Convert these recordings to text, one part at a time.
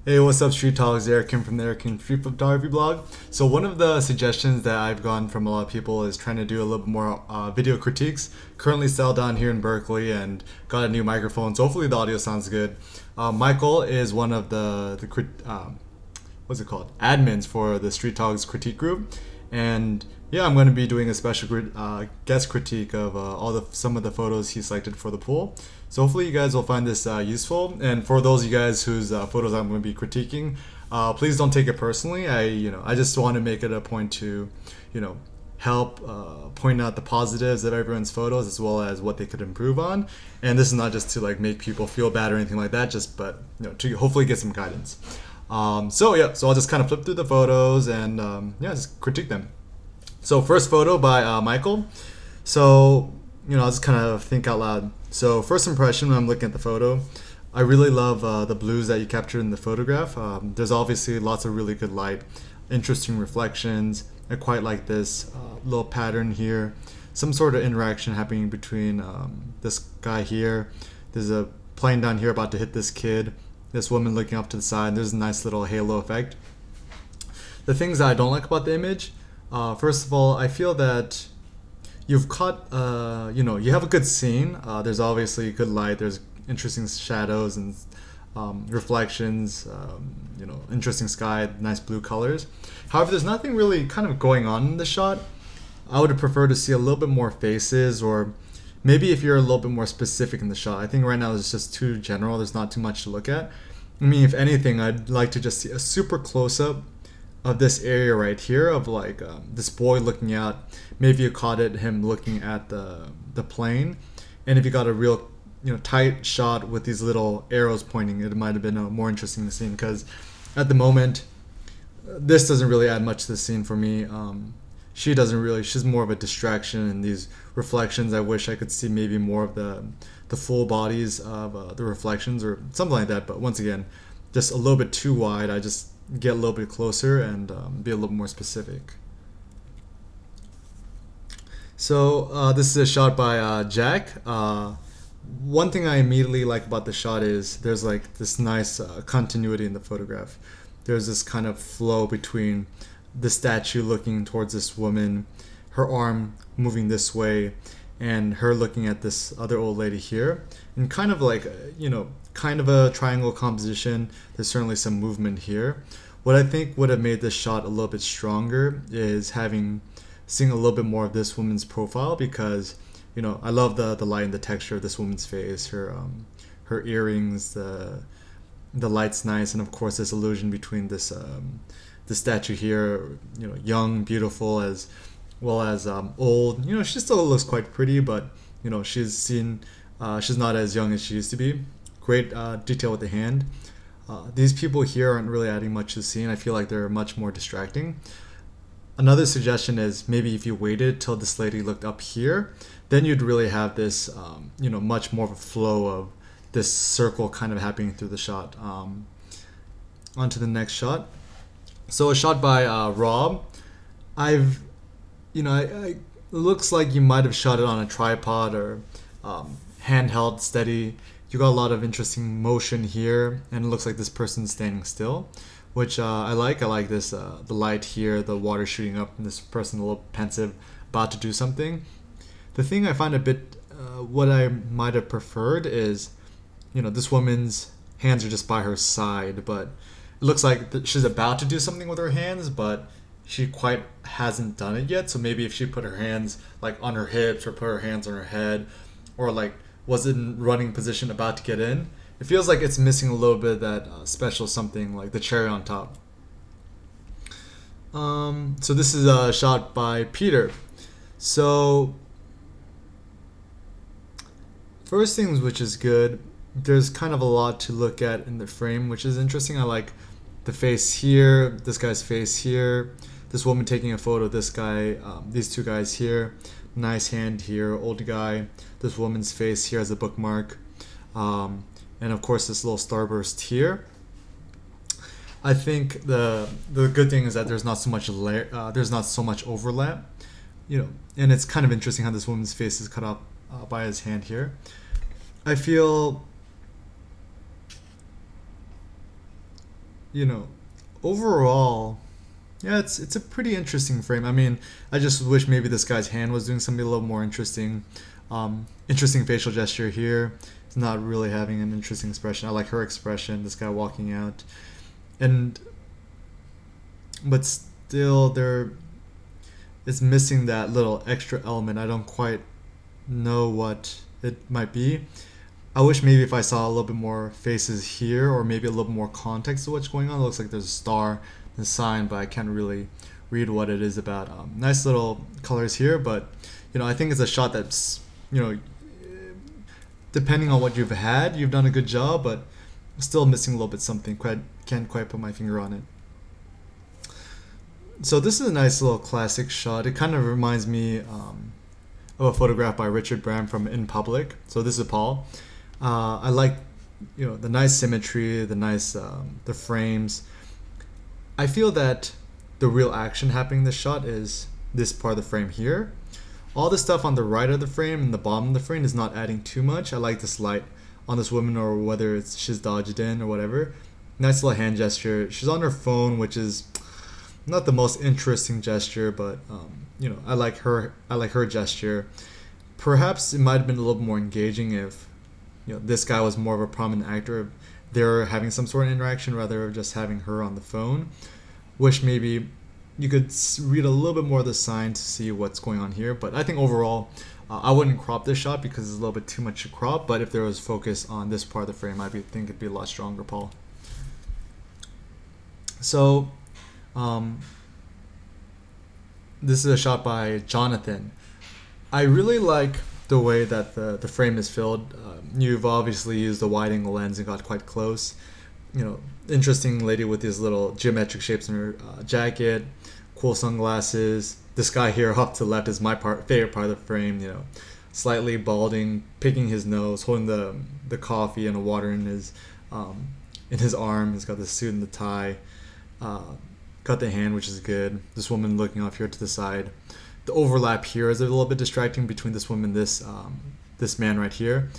Hey, what's up, Streettogs? Eric Kim from the Eric Kim Street Photography blog. So one of the suggestions that I've gotten from a lot of people is trying to do a little bit more video critiques. Currently settled down here in Berkeley and got a new microphone, so hopefully the audio sounds good. Michael is one of the what's it called, admins for the Streettogs critique group, and yeah, I'm going to be doing a special guest critique of some of the photos he selected for the pool. So hopefully you guys will find this useful. And for those of you guys whose photos I'm going to be critiquing, please don't take it personally. I just want to make it a point to, help point out the positives of everyone's photos as well as what they could improve on. And this is not just to like make people feel bad or anything like that, but to hopefully get some guidance. So I'll just kind of flip through the photos and just critique them. So first photo by Michael. So I'll just kind of think out loud. So first impression when I'm looking at the photo, I really love the blues that you captured in the photograph. There's obviously lots of really good light, interesting reflections. I quite like this little pattern here. Some sort of interaction happening between this guy here. There's a plane down here about to hit this kid. This woman looking off to the side. There's a nice little halo effect. The things that I don't like about the image, first of all, I feel that you've caught, you have a good scene. There's obviously good light. There's interesting shadows and reflections. Interesting sky, nice blue colors. However, there's nothing really kind of going on in the shot. I would prefer to see a little bit more faces, or maybe if you're a little bit more specific in the shot. I think right now it's just too general. There's not too much to look at. I mean, if anything, I'd like to just see a super close up of this area right here of like this boy looking out. Maybe you caught him looking at the plane, and if you got a real tight shot with these little arrows pointing, it might have been a more interesting scene, because at the moment this doesn't really add much to the scene for me. She's more of a distraction, and these reflections, I wish I could see maybe more of the full bodies of the reflections or something like that. But once again, just a little bit too wide. I just get a little bit closer and be a little more specific. So this is a shot by Jack. One thing I immediately like about the shot is there's like this nice continuity in the photograph. There's this kind of flow between the statue looking towards this woman, her arm moving this way, and her looking at this other old lady here, and kind of like kind of a triangle composition. There's certainly some movement here. What I think would have made this shot a little bit stronger is seeing a little bit more of this woman's profile, because I love the light and the texture of this woman's face, her earrings, the light's nice, and of course this illusion between this the statue here, young, beautiful, as well as old. She still looks quite pretty, but she's not as young as she used to be. Great detail with the hand. These people here aren't really adding much to the scene. I feel like they're much more distracting. Another suggestion is maybe if you waited till this lady looked up here, then you'd really have this, much more of a flow of this circle kind of happening through the shot. On to the next shot. So a shot by Rob. It looks like you might have shot it on a tripod or handheld steady. You got a lot of interesting motion here, and it looks like this person's standing still, which I like. I like this, the light here, the water shooting up, and this person a little pensive, about to do something. The thing I find a bit, what I might have preferred is, this woman's hands are just by her side, but it looks like she's about to do something with her hands, but she quite hasn't done it yet. So maybe if she put her hands like on her hips, or put her hands on her head, or like was in running position about to get in, it feels like it's missing a little bit of that special something, like the cherry on top. So this is a shot by Peter. So first things which is good, there's kind of a lot to look at in the frame, which is interesting. I like the face here, this guy's face here, this woman taking a photo of this guy, these two guys here, nice hand here, old guy, this woman's face here as a bookmark, and of course this little starburst here. I think the good thing is that there's not so much there's not so much overlap, and it's kind of interesting how this woman's face is cut off by his hand here. I feel you know, overall, yeah, it's a pretty interesting frame. I mean, I just wish maybe this guy's hand was doing something a little more interesting. Interesting facial gesture here. It's not really having an interesting expression. I like her expression. This guy walking out, and but still there is missing that little extra element. I don't quite know what it might be. I wish maybe if I saw a little bit more faces here, or maybe a little more context to what's going on. It looks like there's a star, the sign, but I can't really read what it is about. Nice little colors here, but I think it's a shot that's depending on what you've had, you've done a good job, but still missing a little bit something. Can't quite put my finger on it. So this is a nice little classic shot. It kind of reminds me of a photograph by Richard Brand from In Public. So this is Paul. I like the nice symmetry, the frames. I feel that the real action happening in this shot is this part of the frame here. All the stuff on the right of the frame and the bottom of the frame is not adding too much. I like this light on this woman, or whether it's she's dodged in or whatever. Nice little hand gesture. She's on her phone, which is not the most interesting gesture, but I like her gesture. Perhaps it might have been a little more engaging if this guy was more of a prominent actor. They're having some sort of interaction rather than just having her on the phone. Wish maybe you could read a little bit more of the sign to see what's going on here. But I think overall, I wouldn't crop this shot because it's a little bit too much to crop. But if there was focus on this part of the frame, think it'd be a lot stronger, Paul. So, this is a shot by Jonathan. I really like the way that the frame is filled. You've obviously used the wide angle lens and got quite close. Interesting lady with these little geometric shapes in her jacket, cool sunglasses. This guy here off to the left is my favorite part of the frame. Slightly balding, picking his nose, holding the coffee and the water in his arm. He's got the suit and the tie. Got the hand, which is good. This woman looking off here to the side. The overlap here is a little bit distracting between this woman and this man right here.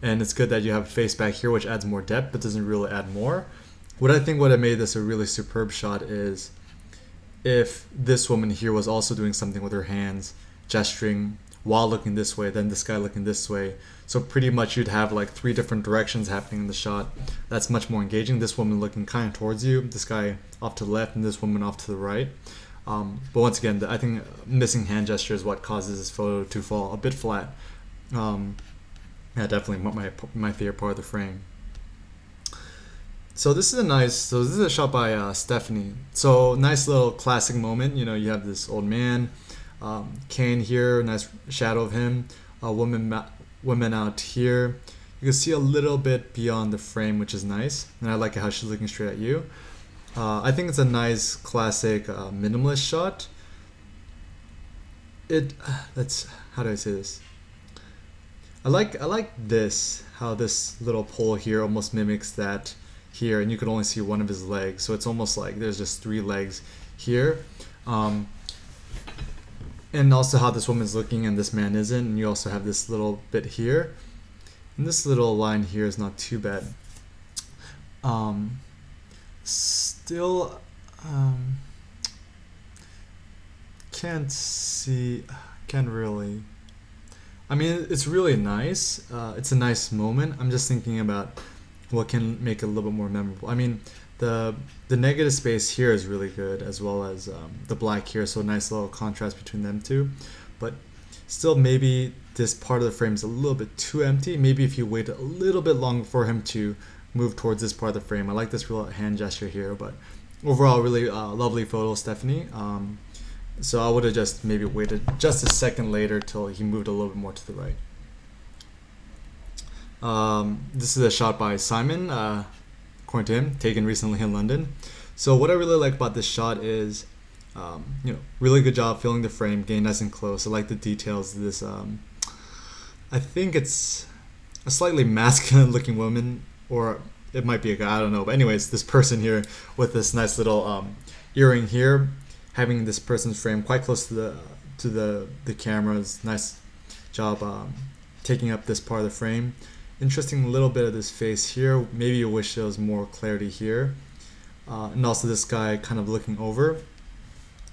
And it's good that you have a face back here, which adds more depth, but doesn't really add more. What I think would have made this a really superb shot is if this woman here was also doing something with her hands, gesturing while looking this way, then this guy looking this way. So pretty much you'd have like 3 different directions happening in the shot. That's much more engaging. This woman looking kind of towards you, this guy off to the left, and this woman off to the right. But once again, I think missing hand gesture is what causes this photo to fall a bit flat. Yeah, definitely my favorite part of the frame. So this is a shot by Stephanie. So nice little classic moment. You have this old man, Kane here, nice shadow of him. Women out here. You can see a little bit beyond the frame, which is nice. And I like how she's looking straight at you. I think it's a nice classic minimalist shot. How do I say this? I like this, how this little pole here almost mimics that here, and you could only see one of his legs, so it's almost like there's just 3 legs here. And also how this woman's looking and this man isn't, and you also have this little bit here. And this little line here is not too bad. Still can't really. I mean, it's really nice. It's a nice moment. I'm just thinking about what can make it a little bit more memorable. I mean, the negative space here is really good, as well as the black here, so a nice little contrast between them two. But still, maybe this part of the frame is a little bit too empty. Maybe if you wait a little bit longer for him to move towards this part of the frame. I like this real hand gesture here, but overall, really lovely photo, Stephanie. So I would have just maybe waited just a second later till he moved a little bit more to the right. This is a shot by Simon, according to him, taken recently in London. So what I really like about this shot is, really good job filling the frame, getting nice and close. I like the details of this. I think it's a slightly masculine looking woman, or it might be a guy, I don't know. But anyways, this person here with this nice little earring here, having this person's frame quite close to the cameras. Nice job taking up this part of the frame. Interesting little bit of this face here. Maybe you wish there was more clarity here. and also this guy kind of looking over.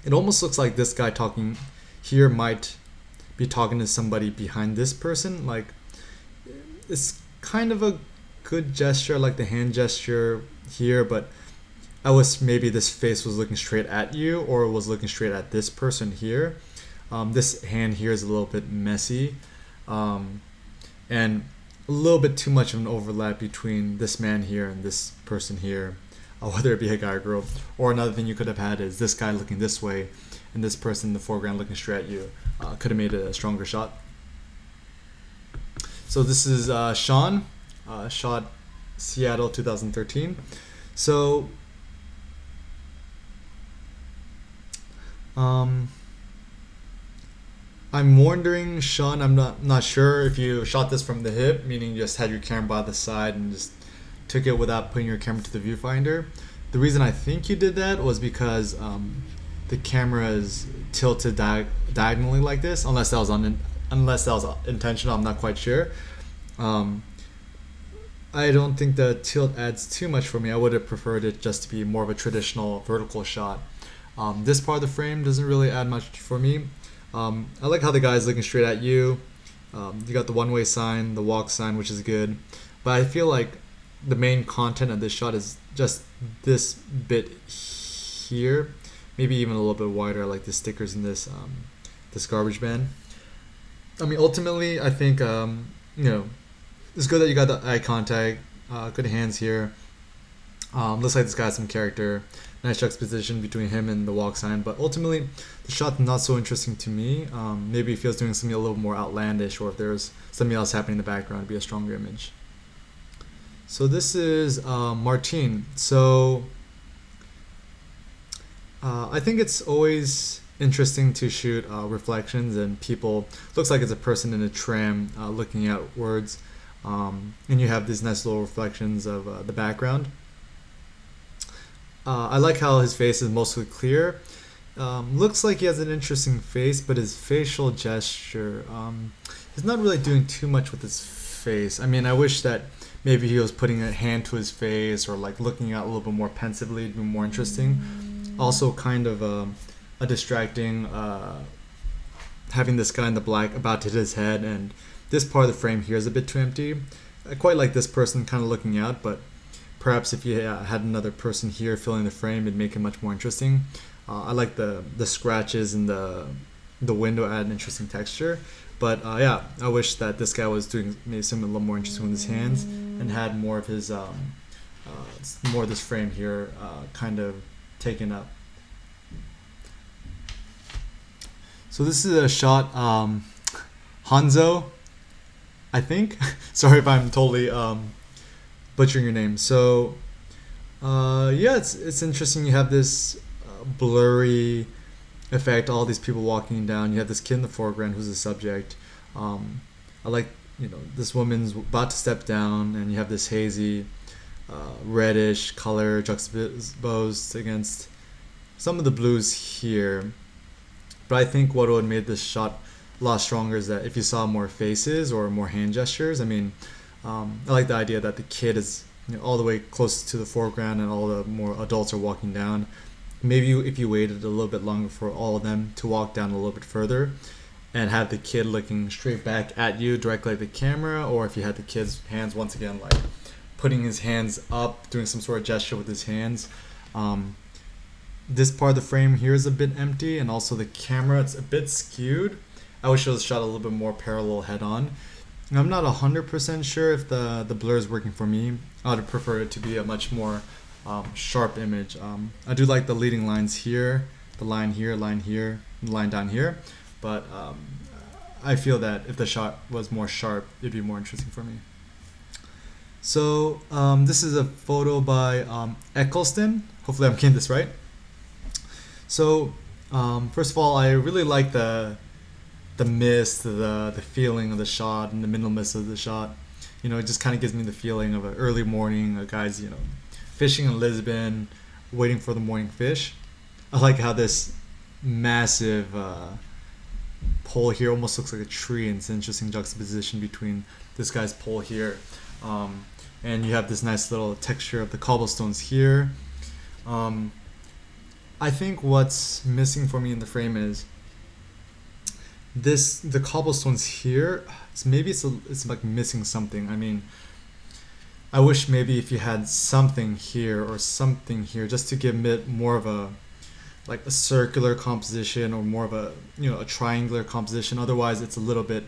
It almost looks like this guy talking here might be talking to somebody behind this person. Like, it's kind of a good gesture, like the hand gesture here, but I wish maybe this face was looking straight at you or was looking straight at this person here. This hand here is a little bit messy, and a little bit too much of an overlap between this man here and this person here, whether it be a guy or girl. Or another thing you could have had is this guy looking this way and this person in the foreground looking straight at you. Could have made it a stronger shot. So this is Sean, shot Seattle 2013. So I'm wondering, Sean, I'm not sure if you shot this from the hip, meaning you just had your camera by the side and just took it without putting your camera to the viewfinder. The reason I think you did that was because the camera is tilted diagonally like this, unless that was intentional. I'm not quite sure. I don't think the tilt adds too much for me. I would have preferred it just to be more of a traditional vertical shot. This part of the frame doesn't really add much for me. I like how the guy's looking straight at you. You got the one-way sign, the walk sign, which is good. But I feel like the main content of this shot is just this bit here. Maybe even a little bit wider, like the stickers in this garbage bin. I mean, ultimately, I think, it's good that you got the eye contact, good hands here. Looks like this guy has some character. Nice juxtaposition between him and the walk sign, but ultimately the shot's not so interesting to me. Maybe if he was doing something a little more outlandish, or if there's something else happening in the background, it'd be a stronger image. So this is Martine. So I think it's always interesting to shoot reflections and people. Looks like it's a person in a tram looking outwards, and you have these nice little reflections of the background. I like how his face is mostly clear. Looks like he has an interesting face, but his facial gesture, he's not really doing too much with his face. I mean, I wish that maybe he was putting a hand to his face or like looking out a little bit more pensively to be more interesting. Also kind of a distracting, having this guy in the black about to hit his head, and this part of the frame here is a bit too empty. I quite like this person kind of looking out, but perhaps if you had another person here filling the frame, it'd make it much more interesting. I like the scratches and the window add an interesting texture. But yeah, I wish that this guy was doing maybe something a little more interesting with his hands and had more of his more of this frame here kind of taken up. So this is a shot, Hanzo, I think. Sorry if I'm totally butchering your name. So yeah, it's interesting. You have this blurry effect, all these people walking down. You have this kid in the foreground who's the subject. I like, this woman's about to step down, and you have this hazy reddish color juxtaposed against some of the blues here. But I think what would have made this shot a lot stronger is that if you saw more faces or more hand gestures. I mean, I like the idea that the kid is all the way close to the foreground and all the more adults are walking down. Maybe if you waited a little bit longer for all of them to walk down a little bit further and have the kid looking straight back at you directly at the camera, or if you had the kid's hands once again like putting his hands up, doing some sort of gesture with his hands. This part of the frame here is a bit empty, and also the camera, it's a bit skewed. I wish it was shot a little bit more parallel head on. I'm not 100% sure if the blur is working for me. I would prefer it to be a much more sharp image. I do like the leading lines here, the line here, the line down here, but I feel that if the shot was more sharp, it'd be more interesting for me. So this is a photo by Eccleston. Hopefully I'm getting this right. So first of all, I really like the mist, the feeling of the shot, and the minimalness of the shot. It just kind of gives me the feeling of an early morning, a guy's fishing in Lisbon, waiting for the morning fish. I like how this massive pole here almost looks like a tree, and it's an interesting juxtaposition between this guy's pole here, and you have this nice little texture of the cobblestones here. Um, I think what's missing for me in the frame is the cobblestones here. It's like missing something. I mean, I wish maybe if you had something here or something here just to give it more of a like a circular composition or more of a a triangular composition. Otherwise, it's a little bit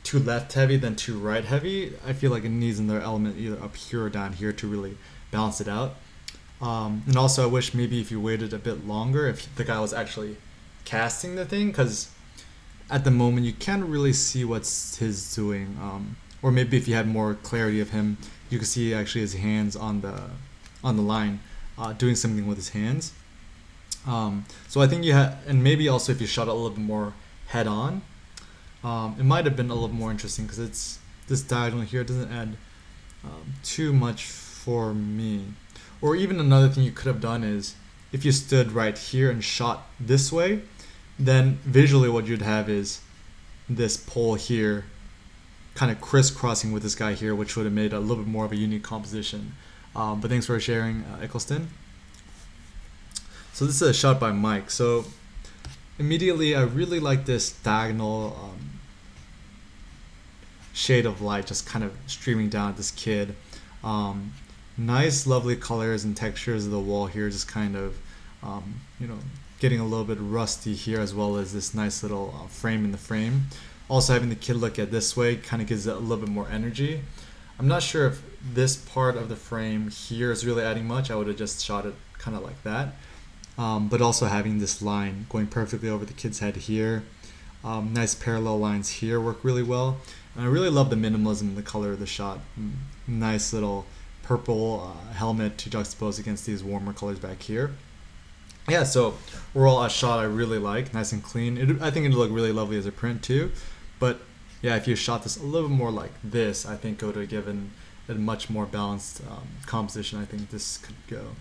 too left heavy than too right heavy. I feel like it needs another element either up here or down here to really balance it out. And also, I wish maybe if you waited a bit longer, if the guy was actually casting the thing, because at the moment you can't really see what's his doing. Or maybe if you had more clarity of him, you could see actually his hands on the line, doing something with his hands. So I think you had, and maybe also if you shot it a little bit more head on, it might have been a little more interesting because it's this diagonal here doesn't add too much for me. Or even another thing you could have done is if you stood right here and shot this way, then visually what you'd have is this pole here kind of crisscrossing with this guy here, which would have made a little bit more of a unique composition. But thanks for sharing, Eccleston. So this is a shot by Mike. So immediately I really like this diagonal shade of light just kind of streaming down at this kid. Nice lovely colors and textures of the wall here, just kind of getting a little bit rusty here, as well as this nice little frame in the frame. Also having the kid look at this way kind of gives it a little bit more energy. I'm not sure if this part of the frame here is really adding much. I would have just shot it kind of like that. But also having this line going perfectly over the kid's head here. Nice parallel lines here work really well. And I really love the minimalism in the color of the shot. Nice little purple helmet to juxtapose against these warmer colors back here. Yeah, so overall a shot I really like, nice and clean. I think it'd look really lovely as a print too. But yeah, if you shot this a little bit more like this, I think it would have given a much more balanced composition. I think this could go.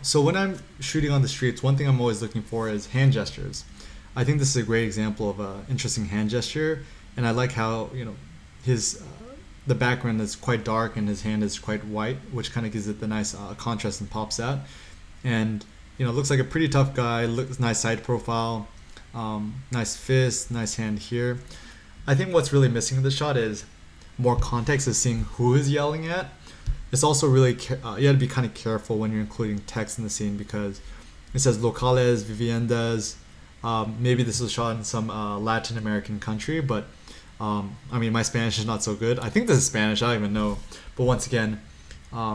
So when I'm shooting on the streets, one thing I'm always looking for is hand gestures. I think this is a great example of an interesting hand gesture, and I like how his the background is quite dark and his hand is quite white, which kind of gives it the nice contrast and pops out. And looks like a pretty tough guy. Looks nice side profile, nice fist, nice hand here. I think what's really missing in the shot is more context, is seeing who is yelling at. It's also really you have to be kind of careful when you're including text in the scene, because it says locales, viviendas. Maybe this was shot in some Latin American country, but I mean, my Spanish is not so good. I think this is Spanish, I don't even know. But once again,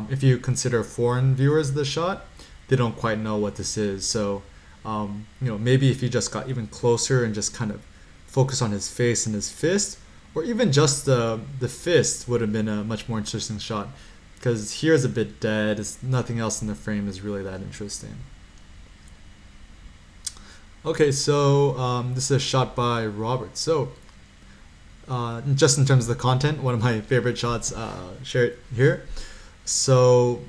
if you consider foreign viewers of the shot, they don't quite know what this is. So, maybe if you just got even closer and just kind of focus on his face and his fist, or even just the fist would have been a much more interesting shot. Because here's a bit dead, nothing else in the frame is really that interesting. Okay, so this is a shot by Robert. So just in terms of the content, one of my favorite shots shared here. So,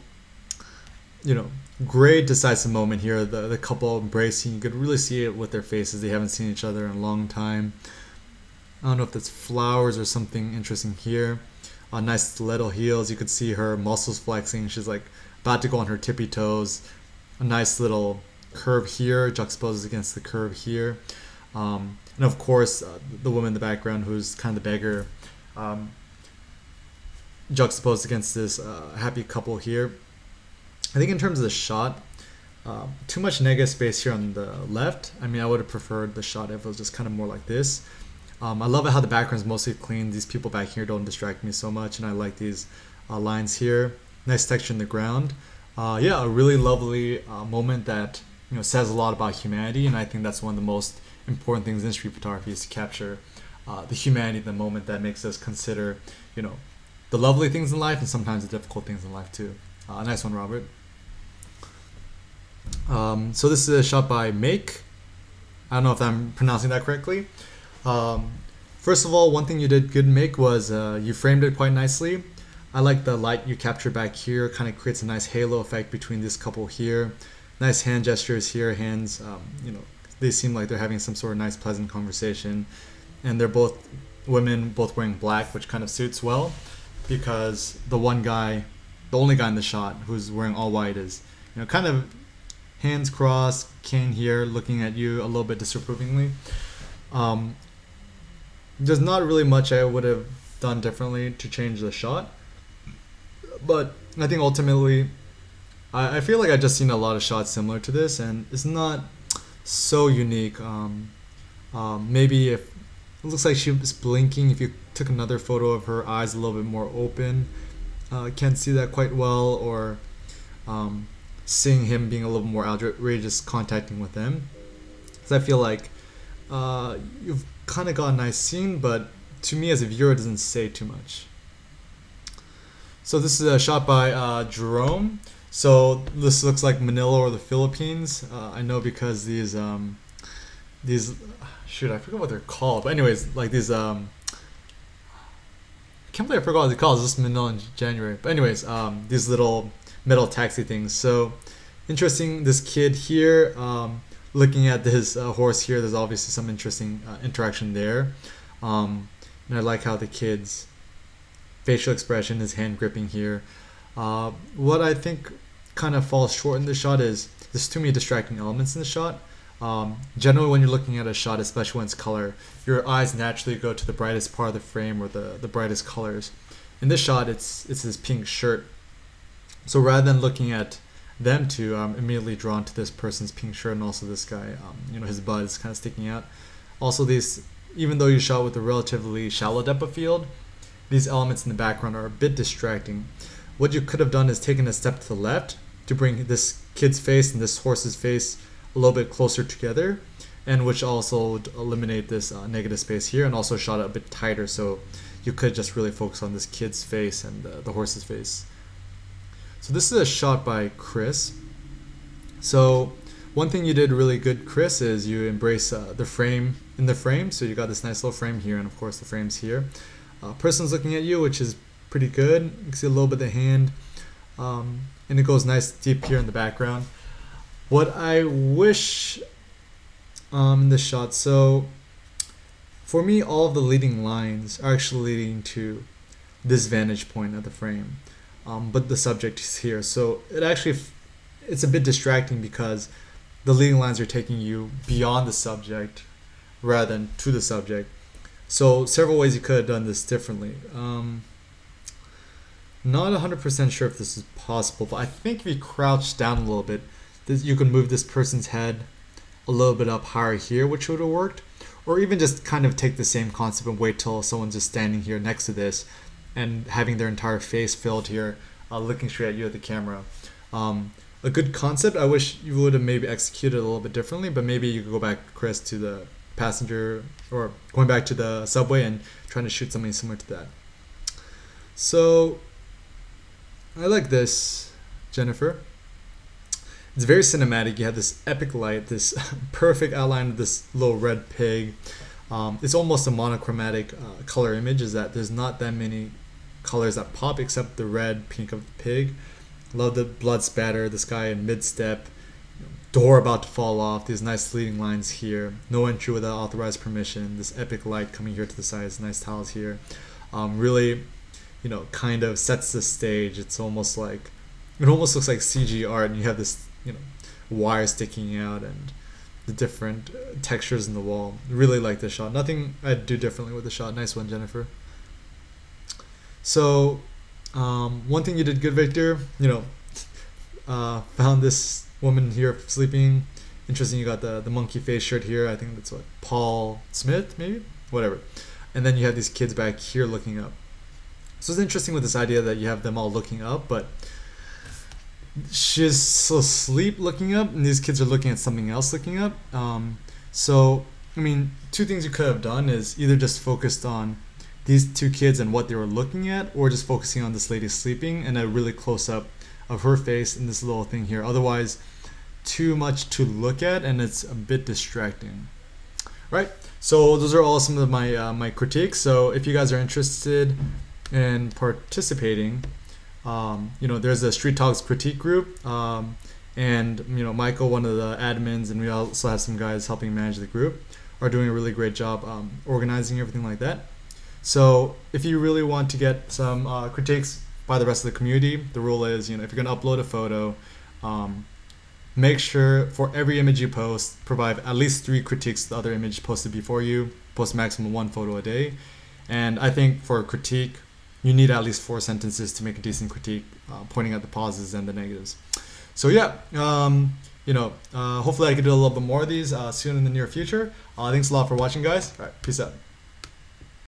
great decisive moment here. The couple embracing, you could really see it with their faces. They haven't seen each other in a long time. I don't know if that's flowers or something interesting here. Nice stiletto heels. You could see her muscles flexing. She's like about to go on her tippy toes. A nice little curve here juxtaposes against the curve here. And of course, the woman in the background who's kind of the beggar, juxtaposed against this happy couple here. I think in terms of the shot, too much negative space here on the left. I mean, I would have preferred the shot if it was just kind of more like this. I love how the background is mostly clean. These people back here don't distract me so much, and I like these lines here. Nice texture in the ground. Yeah, a really lovely moment that says a lot about humanity, and I think that's one of the most important things in street photography, is to capture the humanity of the moment that makes us consider, the lovely things in life and sometimes the difficult things in life too. Nice one, Robert. So this is a shot by Make. I don't know if I'm pronouncing that correctly. First of all, one thing you did good, Make, was you framed it quite nicely. I like the light you capture back here, kind of creates a nice halo effect between this couple here. Nice hand gestures here, hands, they seem like they're having some sort of nice pleasant conversation. And they're both women, both wearing black, which kind of suits well, because the one guy the only guy in the shot who's wearing all white is, kind of hands crossed, cane here, looking at you a little bit disapprovingly. Um, there's not really much I would have done differently to change the shot, but I think ultimately, I feel like I just seen a lot of shots similar to this, and it's not so unique. Maybe if it looks like she was blinking, if you took another photo of her eyes a little bit more open, can't see that quite well, or seeing him being a little more outrageous contacting with them. Because I feel like you've kind of got a nice scene, but to me as a viewer, it doesn't say too much. So this is a shot by Jerome. So this looks like Manila or the Philippines. I know because these shoot, I forgot what they're called. But anyways, like these I can't believe I forgot what they're called. It's just Manila in January. But anyways, these little metal taxi things. So interesting. This kid here, looking at this horse here. There's obviously some interesting interaction there. And I like how the kid's facial expression, his hand gripping here. What I think kind of falls short in this shot is there's too many distracting elements in the shot. Generally, when you're looking at a shot, especially when it's color, your eyes naturally go to the brightest part of the frame or the brightest colors. In this shot, it's this pink shirt. So rather than looking at them two, I'm immediately drawn to this person's pink shirt, and also this guy, his butt is kind of sticking out. Also, these, even though you shot with a relatively shallow depth of field, these elements in the background are a bit distracting. What you could have done is taken a step to the left to bring this kid's face and this horse's face a little bit closer together, and which also would eliminate this negative space here, and also shot it a bit tighter, so you could just really focus on this kid's face and the horse's face. So this is a shot by Chris. So one thing you did really good, Chris, is you embrace the frame in the frame. So you got this nice little frame here, and of course the frame's here. Person's looking at you, which is pretty good. You can see a little bit of the hand, and it goes nice deep here in the background. What I wish in this shot, so for me, all of the leading lines are actually leading to this vantage point of the frame, but the subject is here. So it's a bit distracting because the leading lines are taking you beyond the subject rather than to the subject. So several ways you could have done this differently. Not 100% sure if this is possible, but I think if you crouch down a little bit, you can move this person's head a little bit up higher here, which would have worked. Or even just kind of take the same concept and wait till someone's just standing here next to this and having their entire face filled here, looking straight at you at the camera. A good concept. I wish you would have maybe executed a little bit differently, but maybe you could go back, Chris, to the passenger, or going back to the subway and trying to shoot something similar to that. So I like this, Jennifer. It's very cinematic. You have this epic light, this perfect outline of this little red pig. It's almost a monochromatic color image, is that there's not that many colors that pop except the red, pink of the pig. Love the blood spatter, this guy in mid-step, door about to fall off, these nice leading lines here, no entry without authorized permission, this epic light coming here to the sides, nice tiles here. Really, kind of sets the stage. It almost looks like CG art, and you have this, wire sticking out and the different textures in the wall. Really like this shot. Nothing I'd do differently with the shot. Nice one, Jennifer. So one thing you did good, Victor, found this woman here sleeping. Interesting, you got the monkey face shirt here. I think that's what, Paul Smith, maybe? Whatever. And then you have these kids back here looking up. So it's interesting with this idea that you have them all looking up, but she's still asleep looking up, and these kids are looking at something else looking up. So, two things you could have done is either just focused on these two kids and what they were looking at, or just focusing on this lady sleeping and a really close up of her face and this little thing here. Otherwise, too much to look at, and it's a bit distracting. Right? So those are all some of my critiques. So if you guys are interested in participating, there's a Streettogs critique group, and Michael, one of the admins, and we also have some guys helping manage the group, are doing a really great job organizing everything like that. So if you really want to get some critiques by the rest of the community. The rule is, if you're gonna upload a photo, make sure for every image you post, provide at least 3 critiques to the other image posted before you. Post maximum 1 photo a day. And I think for a critique, you need at least 4 sentences to make a decent critique, pointing at the positives and the negatives. So yeah, hopefully I can do a little bit more of these soon in the near future. Thanks a lot for watching, guys. All right, peace out.